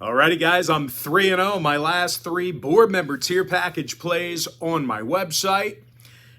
Alrighty, guys, I'm 3-0. My last three board member tier package plays on my website.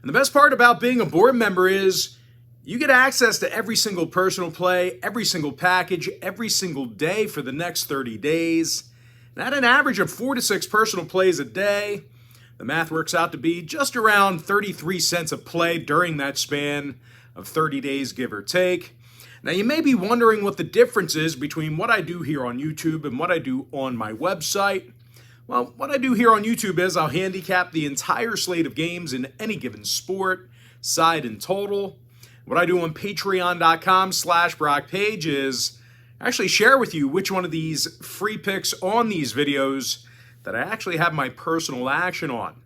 And the best part about being a board member is you get access to every single personal play, every single package, every single day for the next 30 days. And at an average of 4 to 6 personal plays a day, the math works out to be just around 33 cents a play during that span of 30 days, give or take. Now, you may be wondering what the difference is between what I do here on YouTube and what I do on my website. Well, what I do here on YouTube is I'll handicap the entire slate of games in any given sport, side and total. What I do on patreon.com/BrockPage is actually share with you which one of these free picks on these videos that I actually have my personal action on.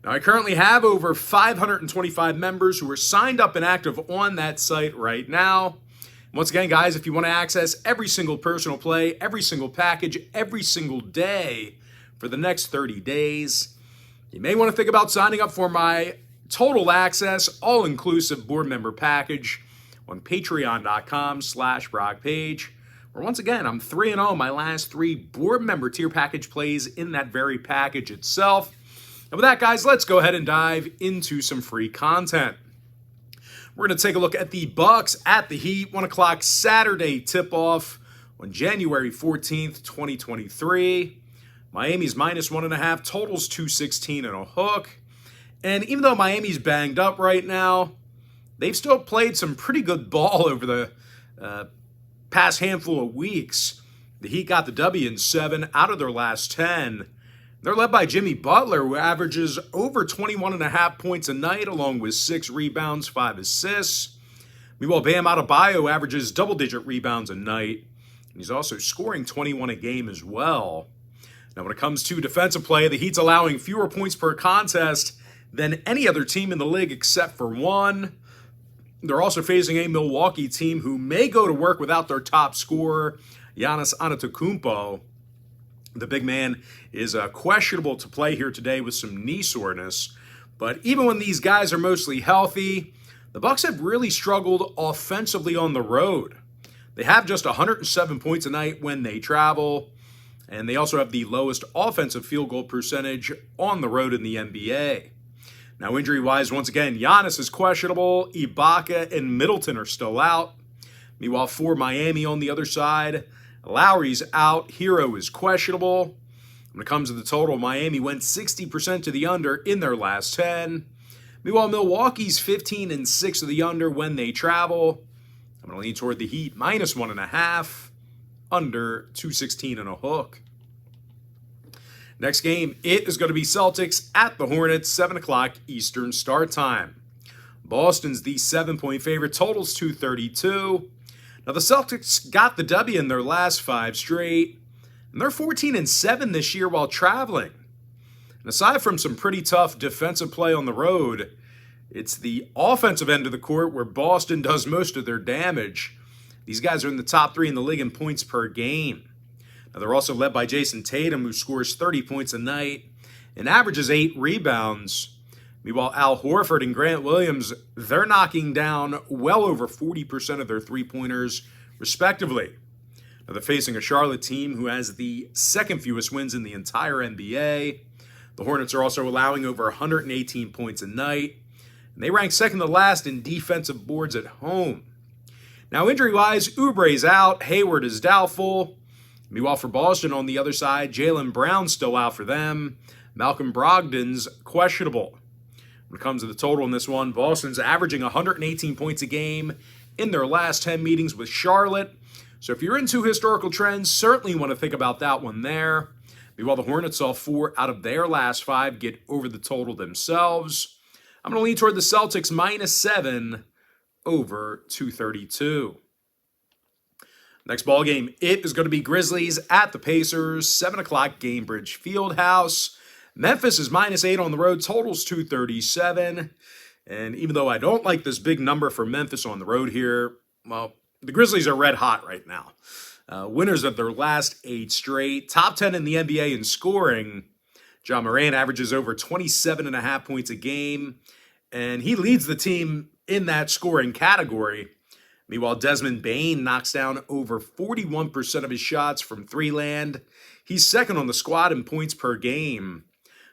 Now, I currently have over 525 members who are signed up and active on that site right now. Once again, guys, if you want to access every single personal play, every single package, every single day for the next 30 days, you may want to think about signing up for my total access, all-inclusive board member package on patreon.com/BrockPage, where once again, I'm 3-0. My last three board member tier package plays in that very package itself. And with that, guys, let's go ahead and dive into some free content. We're going to take a look at the Bucks at the Heat, 1 o'clock Saturday tip-off on January 14th, 2023. Miami's -1.5, totals 216 and a hook. And even though Miami's banged up right now, they've still played some pretty good ball over the past handful of weeks. The Heat got the W in 7 out of their last 10. They're led by Jimmy Butler, who averages over 21.5 points a night, along with 6 rebounds, 5 assists. Meanwhile, Bam Adebayo averages double-digit rebounds a night, and he's also scoring 21 a game as well. Now, when it comes to defensive play, the Heat's allowing fewer points per contest than any other team in the league except for one. They're also facing a Milwaukee team who may go to work without their top scorer, Giannis Antetokounmpo. The big man is questionable to play here today with some knee soreness. But even when these guys are mostly healthy, the Bucks have really struggled offensively on the road. They have just 107 points a night when they travel, and they also have the lowest offensive field goal percentage on the road in the NBA. Now, injury-wise, once again, Giannis is questionable. Ibaka and Middleton are still out. Meanwhile, for Miami on the other side, Lowry's out. Hero is questionable. When it comes to the total, Miami went 60% to the under in their last 10. Meanwhile, Milwaukee's 15 and 6 of the under when they travel. I'm going to lean toward the Heat, -1.5, under 216 and a hook. Next game, it is going to be Celtics at the Hornets, 7 o'clock Eastern start time. Boston's the 7-point favorite, totals 232. Now, the Celtics got the W in their last 5 straight, and they're 14 and 7 this year while traveling. And aside from some pretty tough defensive play on the road, it's the offensive end of the court where Boston does most of their damage. These guys are in the top 3 in the league in points per game. Now, they're also led by Jason Tatum, who scores 30 points a night and averages 8 rebounds. Meanwhile, Al Horford and Grant Williams, they're knocking down well over 40% of their three-pointers, respectively. Now, they're facing a Charlotte team who has the second fewest wins in the entire NBA. The Hornets are also allowing over 118 points a night, and they rank second to last in defensive boards at home. Now, injury-wise, Oubre's out, Hayward is doubtful. Meanwhile, for Boston on the other side, Jaylen Brown's still out for them. Malcolm Brogdon's questionable. When it comes to the total in this one, Boston's averaging 118 points a game in their last 10 meetings with Charlotte. So if you're into historical trends, certainly want to think about that one there. Meanwhile, the Hornets saw 4 out of their last 5 get over the total themselves. I'm going to lean toward the Celtics, -7 over 232. Next ball game, it is going to be Grizzlies at the Pacers, 7 o'clock Gainbridge Fieldhouse. Memphis is -8 on the road, totals 237. And even though I don't like this big number for Memphis on the road here, well, the Grizzlies are red hot right now. Winners of their last 8 straight, top 10 in the NBA in scoring. Ja Morant averages over 27.5 points a game, and he leads the team in that scoring category. Meanwhile, Desmond Bane knocks down over 41% of his shots from three land. He's second on the squad in points per game.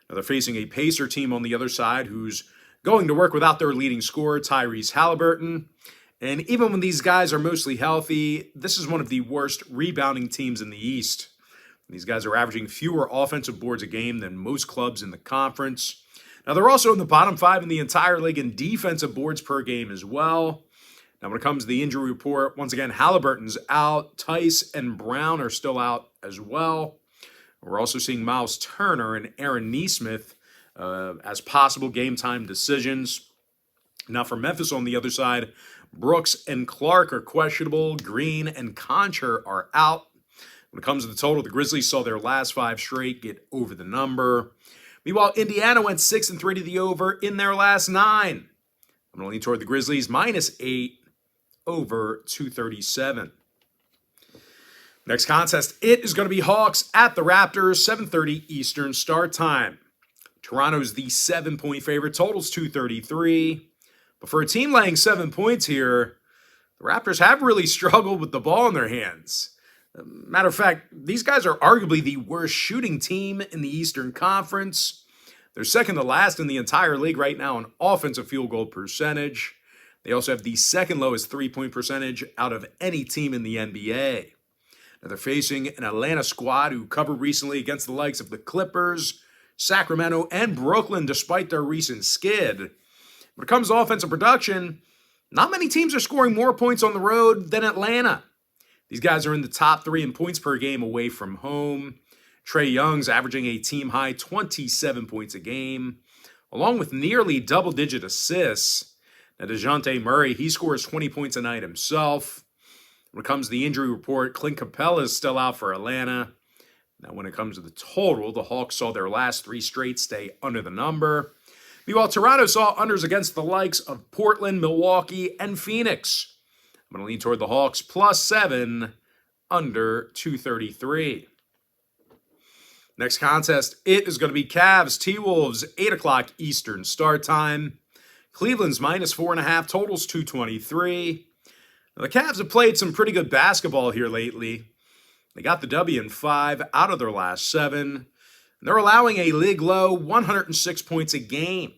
Now they're facing a Pacer team on the other side who's going to work without their leading scorer, Tyrese Halliburton. And even when these guys are mostly healthy, this is one of the worst rebounding teams in the East. These guys are averaging fewer offensive boards a game than most clubs in the conference. Now, they're also in the bottom 5 in the entire league in defensive boards per game as well. Now, when it comes to the injury report, once again, Halliburton's out. Tice and Brown are still out as well. We're also seeing Miles Turner and Aaron Nesmith as possible game-time decisions. Now, for Memphis on the other side, Brooks and Clark are questionable. Green and Concher are out. When it comes to the total, the Grizzlies saw their last 5 straight get over the number. Meanwhile, Indiana went 6-3 to the over in their last 9. I'm going to lean toward the Grizzlies, -8 over 237. Next contest, it is going to be Hawks at the Raptors, 7:30 Eastern start time. Toronto's the 7-point favorite, totals 233. But for a team laying 7 points here, the Raptors have really struggled with the ball in their hands. Matter of fact, these guys are arguably the worst shooting team in the Eastern Conference. They're second to last in the entire league right now in offensive field goal percentage. They also have the second lowest three-point percentage out of any team in the NBA. Now they're facing an Atlanta squad who covered recently against the likes of the Clippers, Sacramento, and Brooklyn despite their recent skid. When it comes to offensive production, not many teams are scoring more points on the road than Atlanta. These guys are in the top 3 in points per game away from home. Trae Young's averaging a team-high 27 points a game, along with nearly double-digit assists. Now, DeJounte Murray, he scores 20 points a night himself. When it comes to the injury report, Clint Capella is still out for Atlanta. Now, when it comes to the total, the Hawks saw their last 3 straight stay under the number. Meanwhile, Toronto saw unders against the likes of Portland, Milwaukee, and Phoenix. I'm going to lean toward the Hawks, +7, under 233. Next contest, it is going to be Cavs, T-Wolves, 8 o'clock Eastern start time. Cleveland's -4.5, totals 223. Now, the Cavs have played some pretty good basketball here lately. They got the W in 5 out of their last 7. And they're allowing a league-low 106 points a game.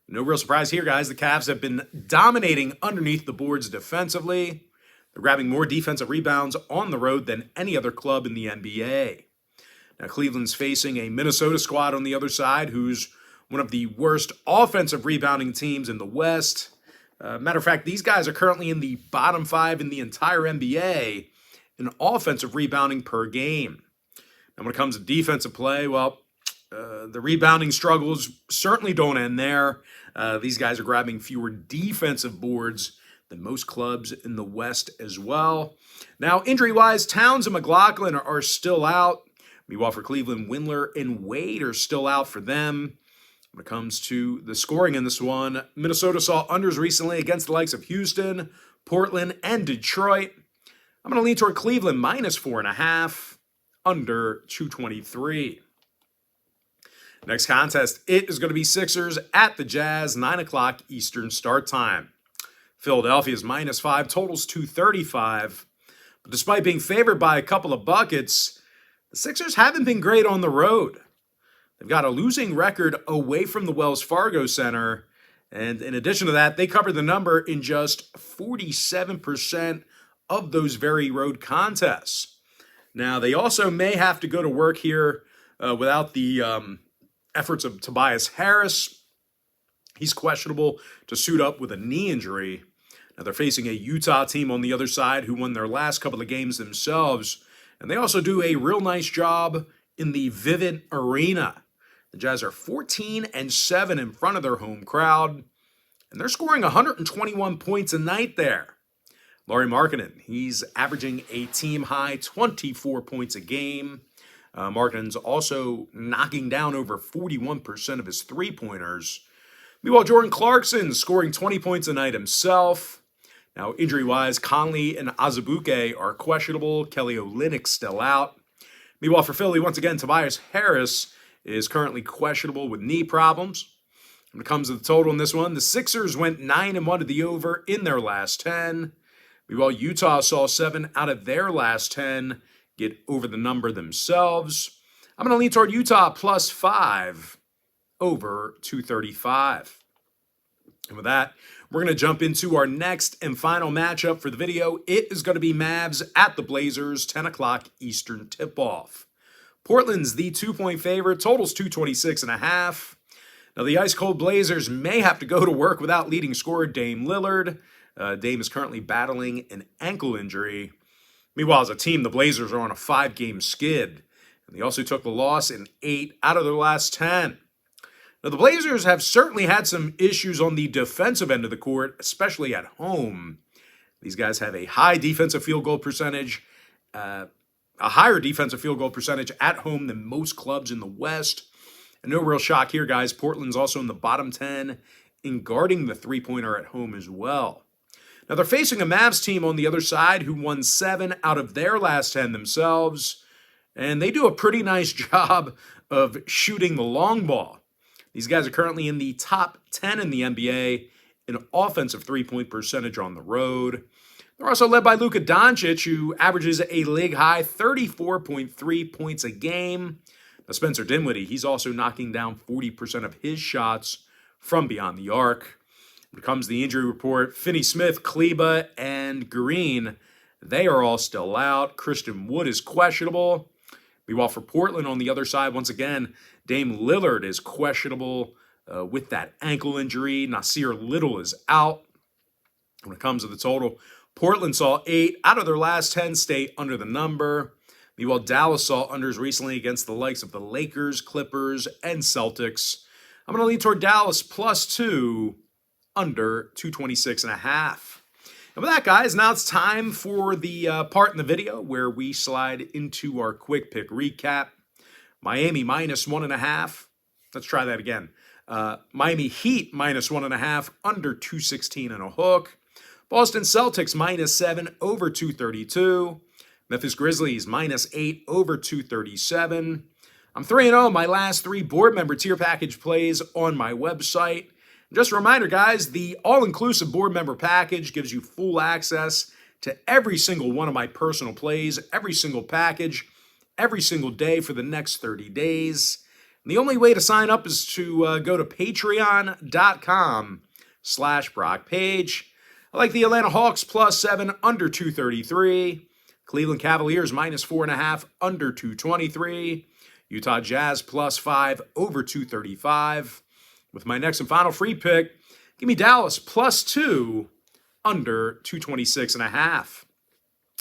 No real surprise here, guys. The Cavs have been dominating underneath the boards defensively. They're grabbing more defensive rebounds on the road than any other club in the NBA. Now, Cleveland's facing a Minnesota squad on the other side who's one of the worst offensive rebounding teams in the West. Matter of fact, these guys are currently in the bottom 5 in the entire NBA in offensive rebounding per game. And when it comes to defensive play, well, the rebounding struggles certainly don't end there. These guys are grabbing fewer defensive boards than most clubs in the West as well. Now, injury-wise, Towns and McLaughlin are still out. Meanwhile, for Cleveland, Windler and Wade are still out for them. When it comes to the scoring in this one, Minnesota saw unders recently against the likes of Houston, Portland, and Detroit. I'm going to lean toward Cleveland, -4.5, under 223. Next contest, it is going to be Sixers at the Jazz, 9 o'clock Eastern start time. Philadelphia's -5, totals 235. But despite being favored by a couple of buckets, the Sixers haven't been great on the road. They've got a losing record away from the Wells Fargo Center. And in addition to that, they covered the number in just 47% of those very road contests. Now, they also may have to go to work here without the efforts of Tobias Harris. He's questionable to suit up with a knee injury. Now, they're facing a Utah team on the other side who won their last couple of games themselves. And they also do a real nice job in the Vivint Arena. The Jazz are 14-7 in front of their home crowd. And they're scoring 121 points a night there. Lauri Markkanen, he's averaging a team-high 24 points a game. Markkanen's also knocking down over 41% of his three-pointers. Meanwhile, Jordan Clarkson scoring 20 points a night himself. Now, injury-wise, Conley and Azubuike are questionable. Kelly Olynyk's still out. Meanwhile, for Philly, once again, Tobias Harris is currently questionable with knee problems. When it comes to the total in this one, the Sixers went 9-1 to the over in their last 10. Meanwhile, Utah saw 7 out of their last 10 get over the number themselves. I'm going to lean toward Utah plus 5 over 235. And with that, we're going to jump into our next and final matchup for the video. It is going to be Mavs at the Blazers, 10 o'clock Eastern tip-off. Portland's the 2-point favorite, totals 226.5. Now, the ice-cold Blazers may have to go to work without leading scorer Dame Lillard. Dame is currently battling an ankle injury. Meanwhile, as a team, the Blazers are on a 5-game skid. And they also took the loss in 8 out of their last 10. Now, the Blazers have certainly had some issues on the defensive end of the court, especially at home. These guys have a high defensive field goal percentage, a higher defensive field goal percentage at home than most clubs in the West. And no real shock here, guys. Portland's also in the bottom 10 in guarding the three-pointer at home as well. Now, they're facing a Mavs team on the other side who won 7 out of their last 10 themselves, and they do a pretty nice job of shooting the long ball. These guys are currently in the top 10 in the NBA in offensive three-point percentage on the road. They're also led by Luka Doncic, who averages a league-high 34.3 points a game. Now, Spencer Dinwiddie, he's also knocking down 40% of his shots from beyond the arc. When it comes to the injury report, Finney-Smith, Kleber, and Green, they are all still out. Christian Wood is questionable. Meanwhile, for Portland on the other side, once again, Dame Lillard is questionable with that ankle injury. Nasir Little is out. When it comes to the total, Portland saw 8 out of their last 10 stay under the number. Meanwhile, Dallas saw unders recently against the likes of the Lakers, Clippers, and Celtics. I'm going to lean toward Dallas plus 2 under 226.5. And with that, guys, now it's time for the part in the video where we slide into our quick pick recap. Miami minus 1.5. Let's try that again. Miami Heat minus 1.5 under 216 and a hook. Boston Celtics minus 7 over 232. Memphis Grizzlies minus 8 over 237. I'm 3-0 my last 3 board member tier package plays on my website. Just a reminder, guys, the all-inclusive board member package gives you full access to every single one of my personal plays, every single package, every single day for the next 30 days. And the only way to sign up is to go to patreon.com/BrockPage. I like the Atlanta Hawks plus 7 under 233. Cleveland Cavaliers minus 4.5 under 223. Utah Jazz plus 5 over 235. With my next and final free pick, give me Dallas plus 2 under 226.5.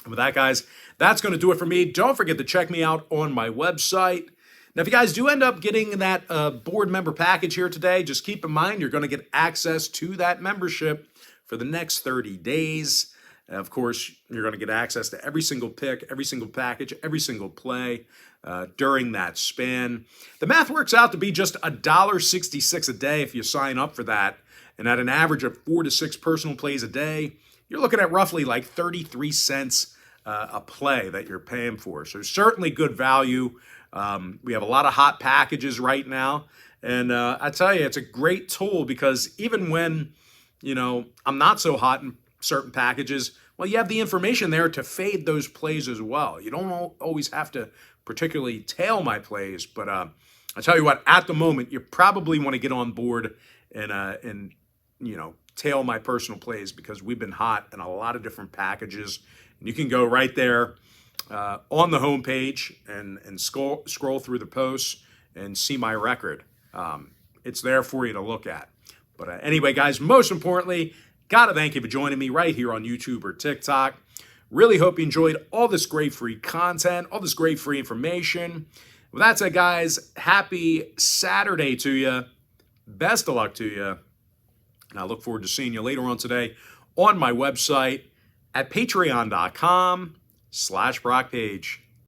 And with that, guys, that's going to do it for me. Don't forget to check me out on my website. Now, if you guys do end up getting that board member package here today, just keep in mind you're going to get access to that membership for the next 30 days. Of course, you're going to get access to every single pick, every single package, every single play during that span. The math works out to be just $1.66 a day if you sign up for that. And at an average of 4 to 6 personal plays a day, you're looking at roughly like 33 cents a play that you're paying for. So certainly good value. We have a lot of hot packages right now. And I tell you, it's a great tool because even when, I'm not so hot in certain packages, well, you have the information there to fade those plays as well. You don't always have to particularly tail my plays, but I tell you what, at the moment, you probably want to get on board and tail my personal plays because we've been hot in a lot of different packages. And you can go right there on the homepage and scroll through the posts and see my record. It's there for you to look at. But anyway, guys, most importantly, got to thank you for joining me right here on YouTube or TikTok. Really hope you enjoyed all this great free content, all this great free information. With that said, guys, happy Saturday to you. Best of luck to you. And I look forward to seeing you later on today on my website at patreon.com/BrockPage.